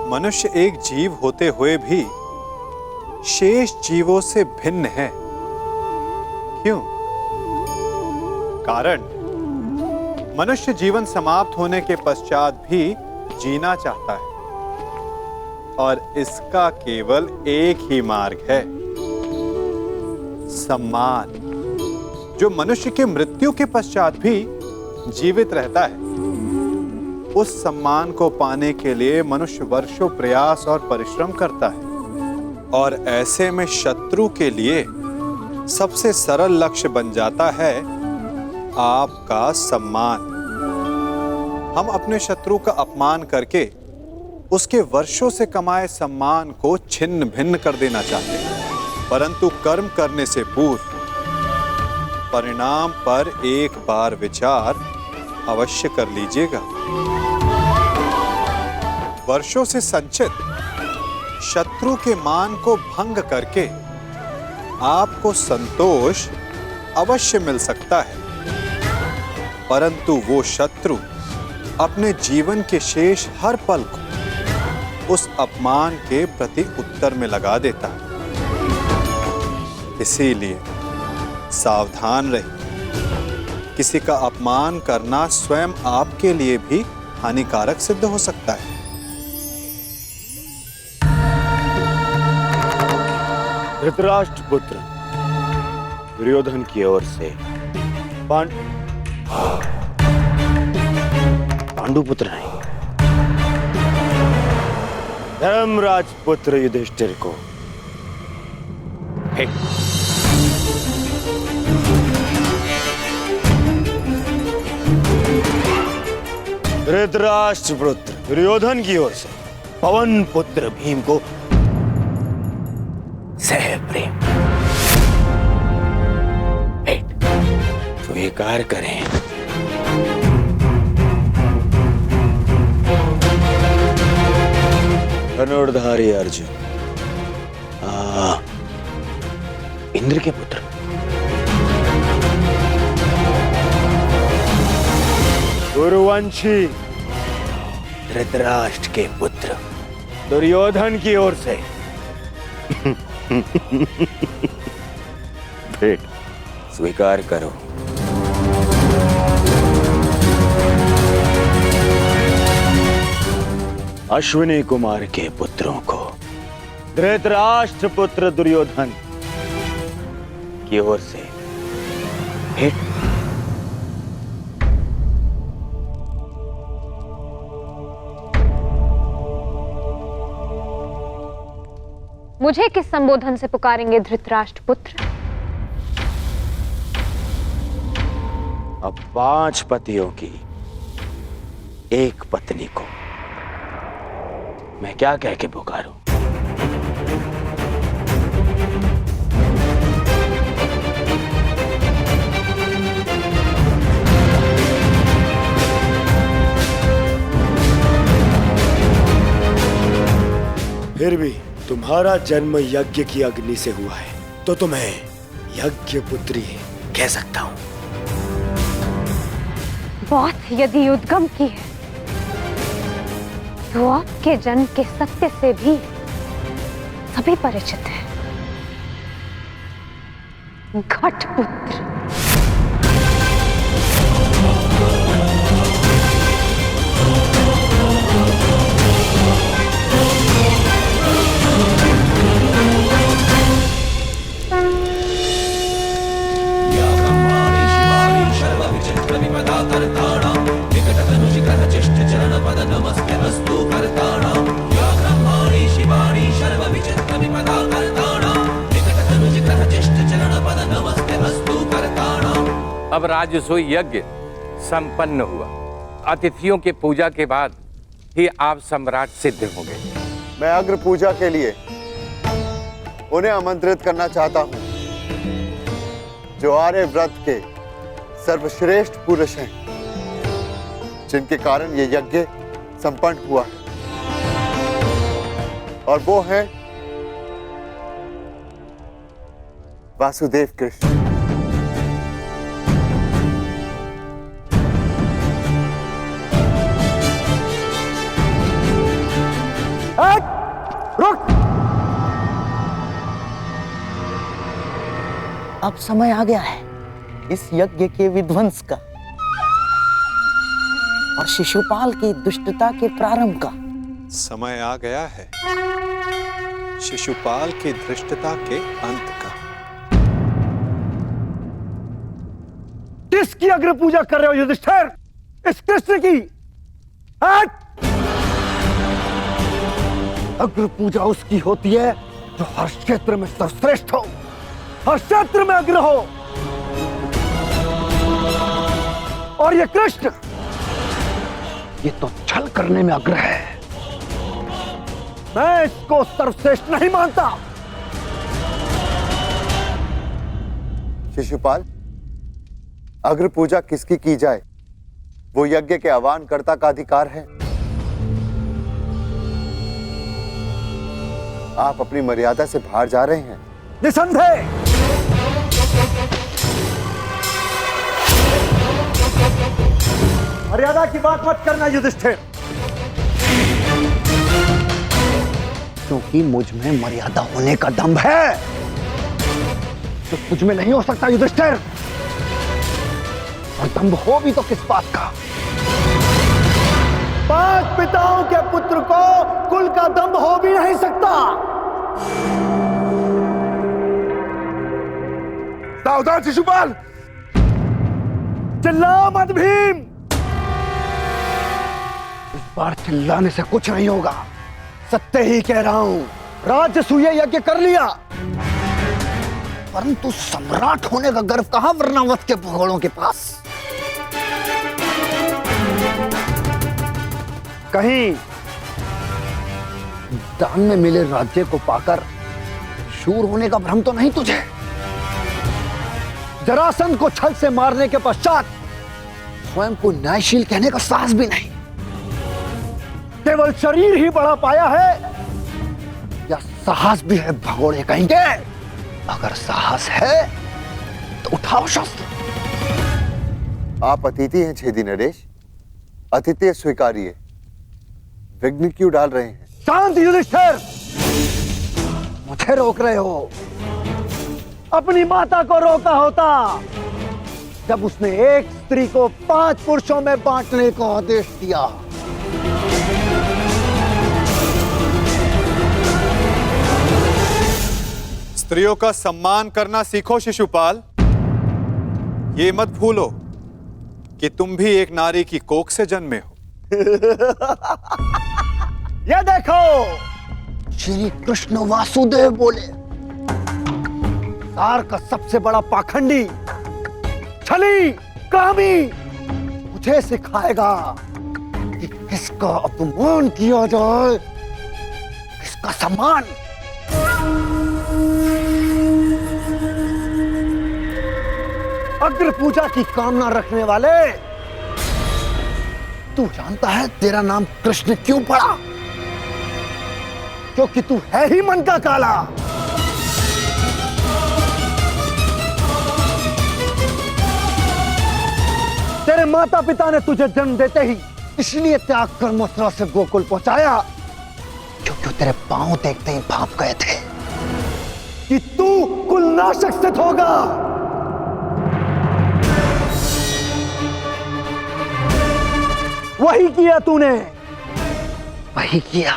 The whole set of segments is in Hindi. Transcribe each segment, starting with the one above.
मनुष्य एक जीव होते हुए भी शेष जीवों से भिन्न है। क्यों? कारण मनुष्य जीवन समाप्त होने के पश्चात भी जीना चाहता है और इसका केवल एक ही मार्ग है, सम्मान, जो मनुष्य के मृत्यु के पश्चात भी जीवित रहता है। उस सम्मान को पाने के लिए मनुष्य वर्षों प्रयास और परिश्रम करता है और ऐसे में शत्रु के लिए सबसे सरल लक्ष्य बन जाता है आपका सम्मान। हम अपने शत्रु का अपमान करके उसके वर्षों से कमाए सम्मान को छिन्न भिन्न कर देना चाहते हैं, परंतु कर्म करने से पूर्व परिणाम पर एक बार विचार अवश्य कर लीजिएगा। वर्षों से संचित शत्रु के मान को भंग करके आपको संतोष अवश्य मिल सकता है, परंतु वो शत्रु अपने जीवन के शेष हर पल को उस अपमान के प्रति उत्तर में लगा देता है। इसीलिए सावधान रहिए। किसी का अपमान करना स्वयं आपके लिए भी हानिकारक सिद्ध हो सकता है। धृतराष्ट्र पुत्र दुर्योधन की ओर से पांडु पुत्र नहीं, धर्मराज पुत्र युधिष्ठिर को धृतराष्ट्र पुत्र दुर्योधन की ओर से पवन पुत्र भीम को सह प्रेम स्वीकार करें। धनुर्धारी अर्जुन, इंद्र के पुत्र, गुरुवंशी धृतराष्ट्र के पुत्र दुर्योधन की ओर से भेंट स्वीकार करो। अश्विनी कुमार के पुत्रों को धृतराष्ट्र पुत्र दुर्योधन की ओर से भेंट। मुझे किस संबोधन से पुकारेंगे धृतराष्ट्र पुत्र? अब 5 पतियों की एक पत्नी को मैं क्या कह के पुकारूं? फिर भी तुम्हारा जन्म यज्ञ की अग्नि से हुआ है, तो तुम्हें यज्ञ पुत्री कह सकता हूं। बात यदि उद्गम की है तो आपके जन्म के सत्य से भी सभी परिचित हैं। घटपुत्र। अब राजसूय यज्ञ संपन्न हुआ। अतिथियों के पूजा के बाद ही आप सम्राट सिद्ध होंगे। मैं अग्र पूजा के लिए उन्हें आमंत्रित करना चाहता हूं जो आर्यव्रत के सर्वश्रेष्ठ पुरुष हैं, जिनके कारण ये यज्ञ संपन्न हुआ है, और वो हैं वासुदेव कृष्ण। अब समय आ गया है इस यज्ञ के विध्वंस का और शिशुपाल की दुष्टता के प्रारंभ का। समय आ गया है शिशुपाल की धृष्टता के अंत का। किसकी अग्र पूजा कर रहे हो युधिष्ठिर? इस कृष्ण की? हट! अग्र पूजा उसकी होती है जो हर क्षेत्र में सर्वश्रेष्ठ हो, हर क्षेत्र में अग्र हो। और ये कृष्ण, ये तो छल करने में अग्र है। मैं इसको सर्वश्रेष्ठ नहीं मानता। शिशुपाल, अग्र पूजा किसकी की जाए वो यज्ञ के आह्वानकर्ता का अधिकार है। आप अपनी मर्यादा से बाहर जा रहे हैं। निसंदेह मर्यादा की बात मत करना युधिष्ठिर, क्योंकि मुझ में मर्यादा होने का दम्भ है तो तुझ में नहीं हो सकता युधिष्ठिर। और दम्भ हो भी तो किस बात का? 5 पिताओं के पुत्र को कुल का दम्भ हो भी नहीं सकता। सावधान शिशुपाल, चिल्ला मत भीम। इस बार चिल्लाने से कुछ नहीं होगा, सत्य ही कह रहा हूं। राजसूय यज्ञ कर लिया, परंतु सम्राट होने का गर्व कहां वर्णावत के भगोड़ों के पास? कहीं दान में मिले राज्य को पाकर शूर होने का भ्रम तो नहीं तुझे? जरासंध को छल से मारने के पश्चात स्वयं को न्यायशील कहने का साहस भी नहीं। केवल शरीर ही बढ़ा पाया है या साहस भी है भगोड़े कहेंगे? अगर साहस है तो उठाओ शस्त्र। आप अतिथि हैं छेदी नरेश, अतिथि स्वीकारिए। विघ्न क्यों डाल रहे हैं? शांत युधिष्ठिर, मुझे रोक रहे हो। अपनी माता को रोका होता जब उसने एक स्त्री को 5 पुरुषों में बांटने को आदेश दिया। स्त्रियों का सम्मान करना सीखो शिशुपाल। ये मत भूलो कि तुम भी एक नारी की कोख से जन्मे हो। ये देखो, श्री कृष्ण वासुदेव बोले, सार का सबसे बड़ा पाखंडी, छली, कामी मुझे सिखाएगा कि किसका अपमान किया जाए, किसका सम्मान। अग्र पूजा की कामना रखने वाले, तू जानता है तेरा नाम कृष्ण क्यों पड़ा? क्योंकि तू है ही मन का काला। तेरे माता पिता ने तुझे जन्म देते ही इसलिए त्याग कर मथुरा से गोकुल पहुंचाया क्योंकि तेरे पांव देखते ही भाप गए थे कि तू कुलनाशक सिद्ध होगा। वही किया तूने, वही किया,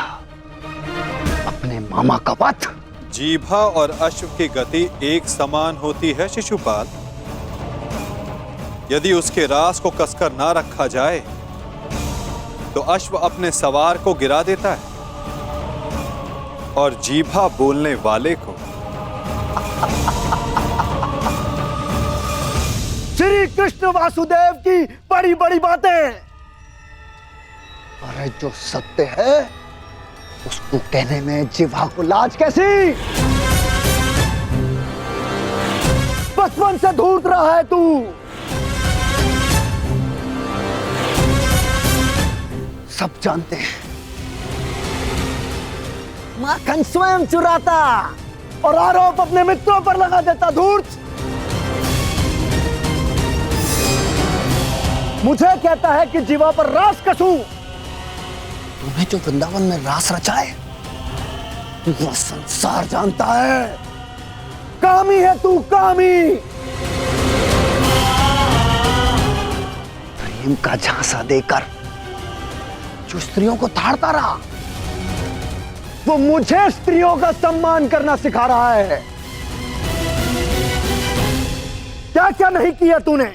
अपने मामा का वध। जीभा और अश्व की गति एक समान होती है शिशुपाल। यदि उसके रास को कसकर ना रखा जाए तो अश्व अपने सवार को गिरा देता है और जीभा बोलने वाले को। श्री कृष्ण वासुदेव की बड़ी बड़ी बातें, अरे जो सत्य है उसको कहने में जिह्वा को लाज कैसी? बचपन से धूर्त रहा है तू। सब जानते हैं माखन स्वयं चुराता और आरोप अपने मित्रों पर लगा देता। धूर्त मुझे कहता है कि जीवा पर रास कसूं। तुम्हें जो वृंदावन में रास रचा है वह संसार जानता है। कामी है तू, कामी। प्रेम का झांसा देकर जो स्त्रियों को ताड़ता रहा, वो मुझे स्त्रियों का सम्मान करना सिखा रहा है। क्या क्या नहीं किया तूने?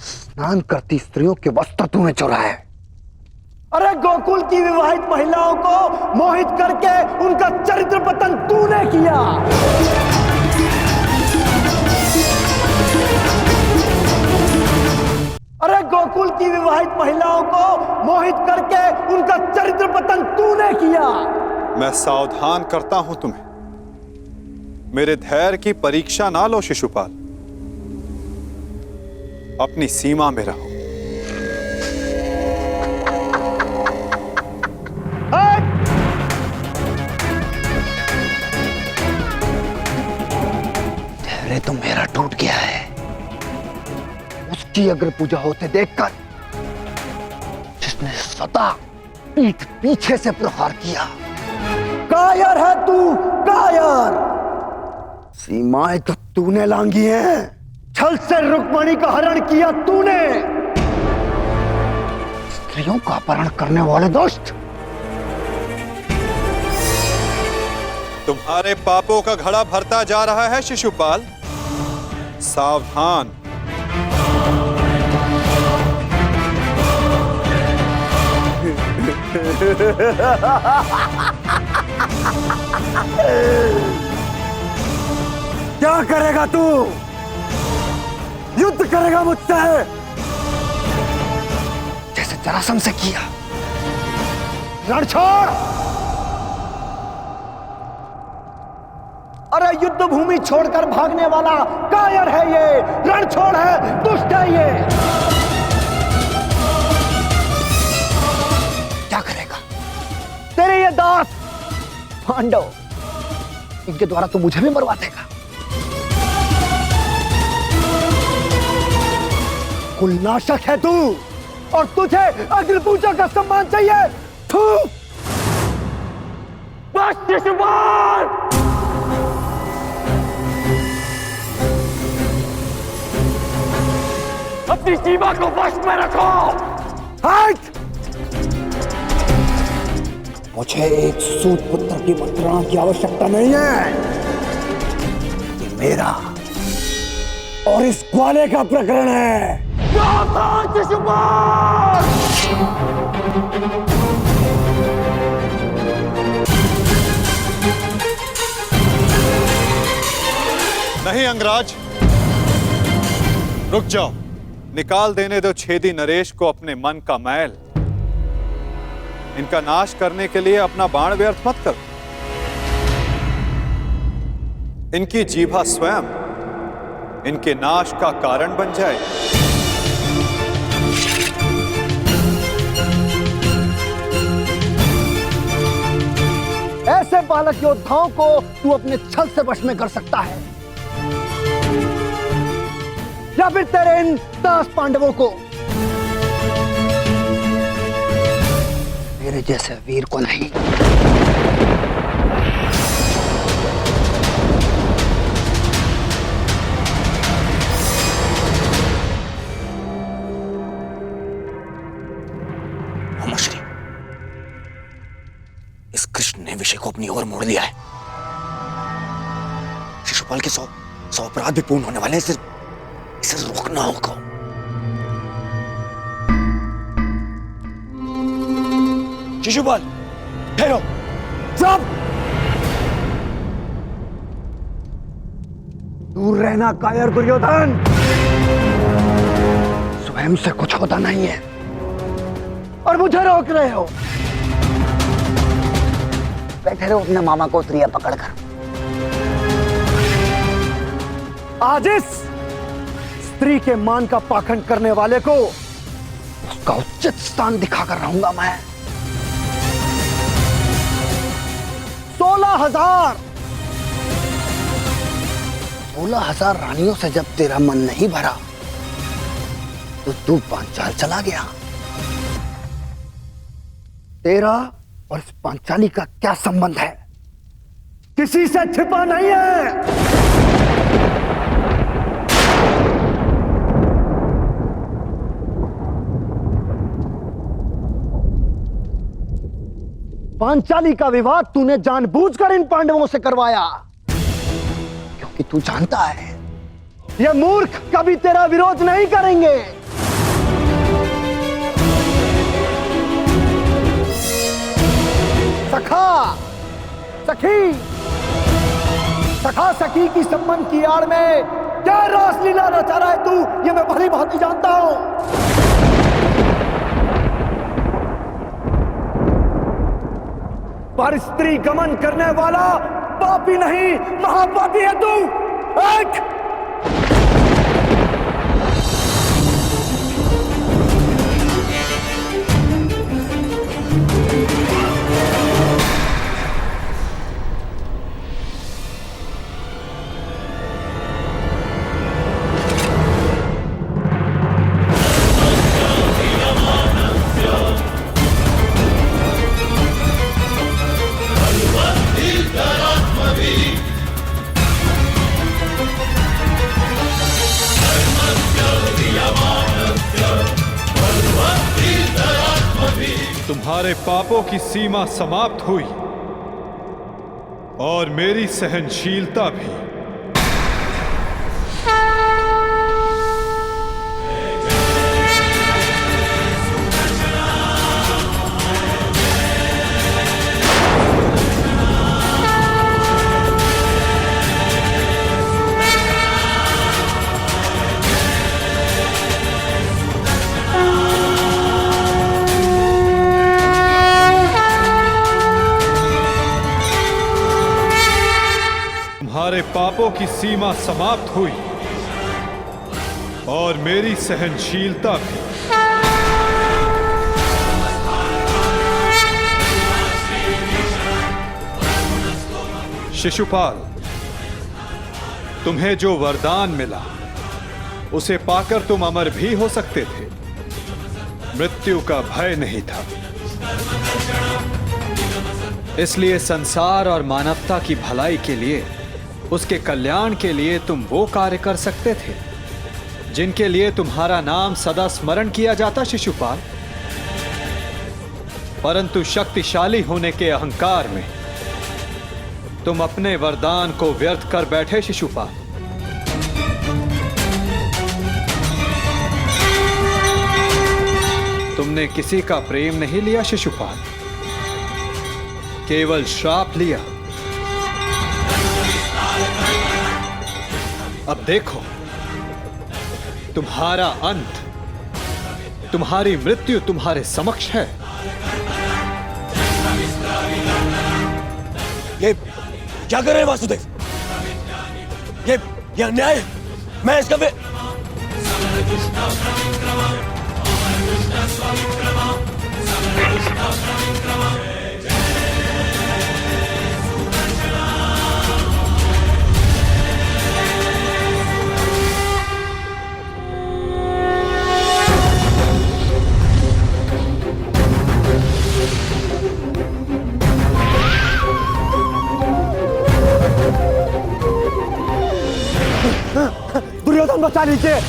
स्नान करती स्त्रियों के वस्त्र तूने चुराए। अरे गोकुल की विवाहित महिलाओं को मोहित करके उनका चरित्र पतन तूने किया। अरे गोकुल की विवाहित महिलाओं को मोहित करके उनका चरित्र पतन तूने किया। मैं सावधान करता हूं तुम्हें, मेरे धैर्य की परीक्षा ना लो शिशुपाल, अपनी सीमा में रहो। धैर्य तो मेरा टूट गया है। उसकी अग्र पूजा होते देखकर जिसने सदा पीठ पीछे से प्रहार किया। कायर है तू, कायर। सीमाएं तो तूने लांघी हैं। छल से रुक्मणी का हरण किया तूने। स्त्रियों का अपहरण करने वाले दुष्ट। तुम्हारे पापों का घड़ा भरता जा रहा है शिशुपाल, सावधान। क्या करेगा तू? युद्ध करेगा मुझसे जैसे जरासंध से किया? रण छोड़। अरे युद्ध भूमि छोड़कर भागने वाला कायर है ये, रण छोड़ है, दुष्ट है ये। क्या करेगा तेरे ये दास पांडव? इनके द्वारा तो मुझे भी मरवा देगा। कुलनाशक है तू, और तुझे अग्नि पूजा का सम्मान चाहिए। थू। बस शिशुपाल। अपनी सीमा को वश में रखो। हट। मुझे एक सूत पुत्र की मंत्रणा की आवश्यकता नहीं है। ये मेरा और इस ग्वाले का प्रकरण है। नहीं अंगराज, रुक जाओ। निकाल देने दो छेदी नरेश को अपने मन का मैल। इनका नाश करने के लिए अपना बाण व्यर्थ मत करो। इनकी जीभा स्वयं इनके नाश का कारण बन जाए। ऐसे बालक योद्धाओं को तू अपने छल से वश में कर सकता है, या फिर तेरे इन 10 पांडवों को। मेरे जैसे वीर को नहीं। श्री, इस कृष्ण ने विषय को अपनी ओर मोड़ लिया है। शिशुपाल के 100 अपराध भी पूर्ण होने वाले हैं। इसे रोकना होगा। शिशुपाल, ठहरो। चुप। दूर रहना कायर दुर्योधन। स्वयं से कुछ होता नहीं है और मुझे रोक रहे हो। बैठे रहो अपने मामा को त्रिया पकड़कर। आज इस स्त्री के मान का पाखंड करने वाले को उसका उचित स्थान दिखाकर रहूंगा मैं। 16,000 रानियों से जब तेरा मन नहीं भरा तो तू पांचाल चला गया। तेरा और इस पांचाली का क्या संबंध है? किसी से छिपा नहीं है। पांचाली का विवाह तूने जानबूझकर इन पांडवों से करवाया, क्योंकि तू जानता है ये मूर्ख कभी तेरा विरोध नहीं करेंगे। सखा सखी, सखा सखी की संबंध की आड़ में क्या रासलीला रचा रहा है तू, ये मैं भली भांति जानता हूं। पर स्त्री गमन करने वाला पापी नहीं, महापापी है तू। एक तुम्हारे पापों की सीमा समाप्त हुई और मेरी सहनशीलता भी। तुम्हारे पापों की सीमा समाप्त हुई और मेरी सहनशीलता भी। शिशुपाल, तुम्हें जो वरदान मिला उसे पाकर तुम अमर भी हो सकते थे। मृत्यु का भय नहीं था। इसलिए संसार और मानवता की भलाई के लिए, उसके कल्याण के लिए तुम वो कार्य कर सकते थे जिनके लिए तुम्हारा नाम सदा स्मरण किया जाता शिशुपाल। परंतु शक्तिशाली होने के अहंकार में तुम अपने वरदान को व्यर्थ कर बैठे शिशुपाल। तुमने किसी का प्रेम नहीं लिया शिशुपाल, केवल श्राप लिया। अब देखो, तुम्हारा अंत, तुम्हारी मृत्यु तुम्हारे समक्ष है। ये क्या कर रहे हैं वासुदेव? ये अन्याय है। मैं इसका दुर्योधन बचा लीजिए।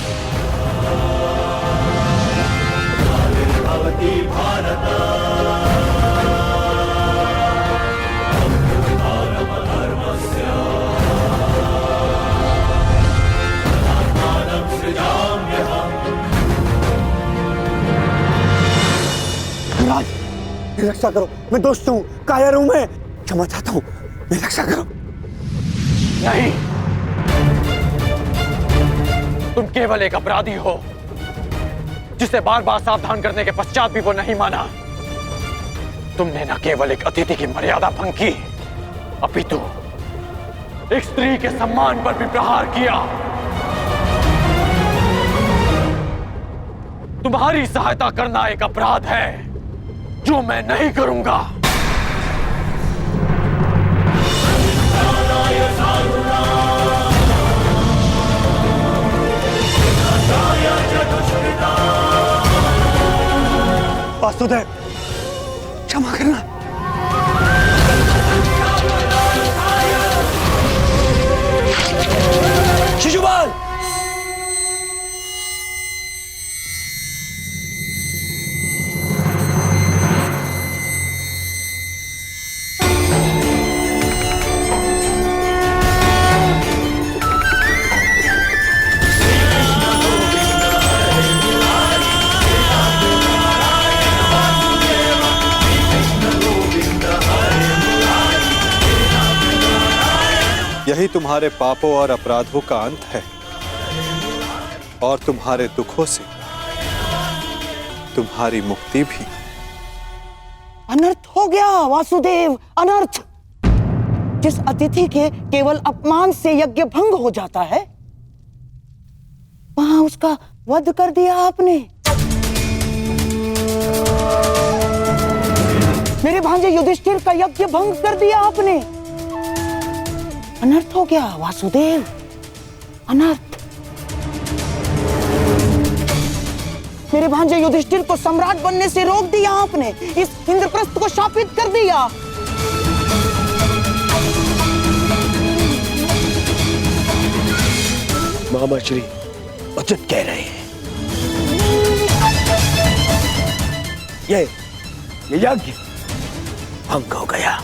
महाराज, मेरी रक्षा करो, मैं दोस्त हूँ, कायर हूँ, मैं क्षमा चाहता हूँ, मेरी रक्षा करो। नहीं, तुम केवल एक अपराधी हो जिसे बार बार सावधान करने के पश्चात भी वो नहीं माना। तुमने न केवल एक अतिथि की मर्यादा भंग की, अपितु एक स्त्री के सम्मान पर भी प्रहार किया। तुम्हारी सहायता करना एक अपराध है जो मैं नहीं करूंगा। वासुदेव, क्षमा करना। ही तुम्हारे पापों और अपराधों का अंत है और तुम्हारे दुखों से तुम्हारी मुक्ति भी। अनर्थ हो गया वासुदेव, अनर्थ। जिस अतिथि के केवल अपमान से यज्ञ भंग हो जाता है, वहां उसका वध कर दिया आपने। मेरे भांजे युधिष्ठिर का यज्ञ भंग कर दिया आपने। अनर्थ हो गया वासुदेव, अनर्थ। मेरे भांजे युधिष्ठिर को सम्राट बनने से रोक दिया आपने, इस इंद्रप्रस्थ को शापित कर दिया। मामा श्री उचित कह रहे हैं। ये यज्ञ भंग हो गया।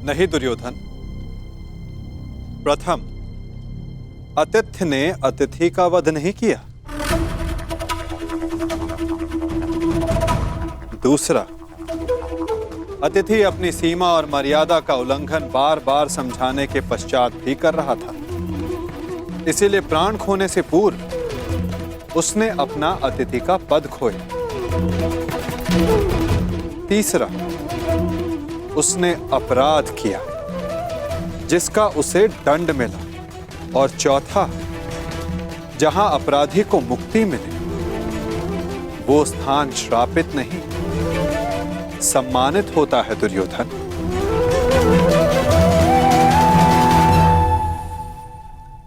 नहीं दुर्योधन, प्रथम आतिथ्य ने अतिथि का वध नहीं किया। दूसरा, अतिथि अपनी सीमा और मर्यादा का उल्लंघन बार बार समझाने के पश्चात भी कर रहा था, इसीलिए प्राण खोने से पूर्व उसने अपना अतिथि का पद खोया। तीसरा, उसने अपराध किया जिसका उसे दंड मिला। और चौथा, जहां अपराधी को मुक्ति मिले वो स्थान श्रापित नहीं, सम्मानित होता है दुर्योधन।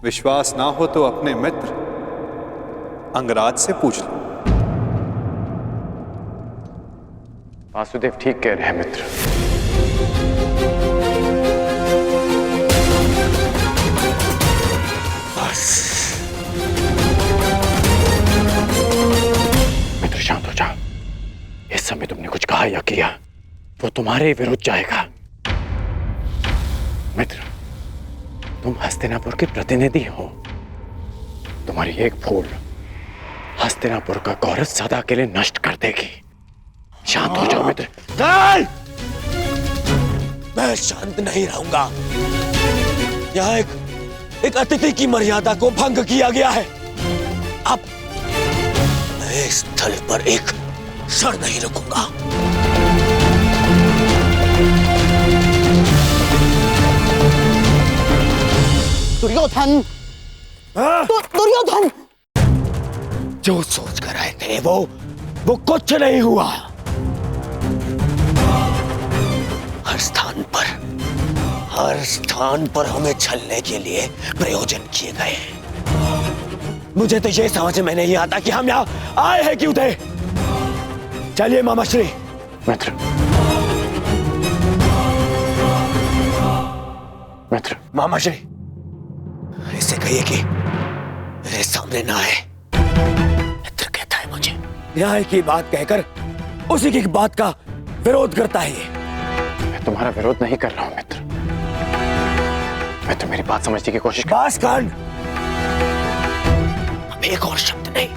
विश्वास ना हो तो अपने मित्र अंगराज से पूछ लो। वासुदेव ठीक कह रहे हैं मित्र। मित्र शांत हो जाओ। इस समय तुमने कुछ कहा या किया वो तुम्हारे विरुद्ध जाएगा। मित्र, तुम हस्तिनापुर के प्रतिनिधि हो। तुम्हारी एक भूल हस्तिनापुर का गौरव सदा के लिए नष्ट कर देगी। शांत हो जाओ मित्र। मैं शांत नहीं रहूंगा। यहाँ एक अतिथि की मर्यादा को भंग किया गया है। अब मैं इस स्थल पर एक क्षण नहीं रुकूंगा। दुर्योधन, दुर्योधन, जो सोच कर आए थे वो कुछ नहीं हुआ। हर स्थान पर हमें छलने के लिए प्रयोजन किए गए। मुझे तो ये समझ में नहीं आता कि हम यहाँ आए हैं क्यों थे। चलिए मामाश्री। मित्र, मित्र, मामाश्री, इसे कहिए कि मेरे सामने ना आए। मित्र कहता है मुझे न्याय की बात कहकर उसी की बात का विरोध करता है ये। मैं तुम्हारा विरोध नहीं कर रहा हूं मित्र। मैं तो मेरी बात समझने की कोशिश कर। बस कांड, अब एक और शब्द नहीं।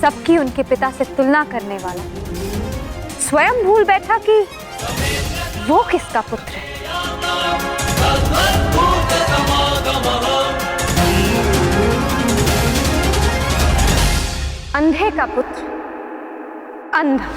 सबकी उनके पिता से तुलना करने वाला स्वयं भूल बैठा कि वो किसका पुत्र है। अंधे का पुत्र अंधा।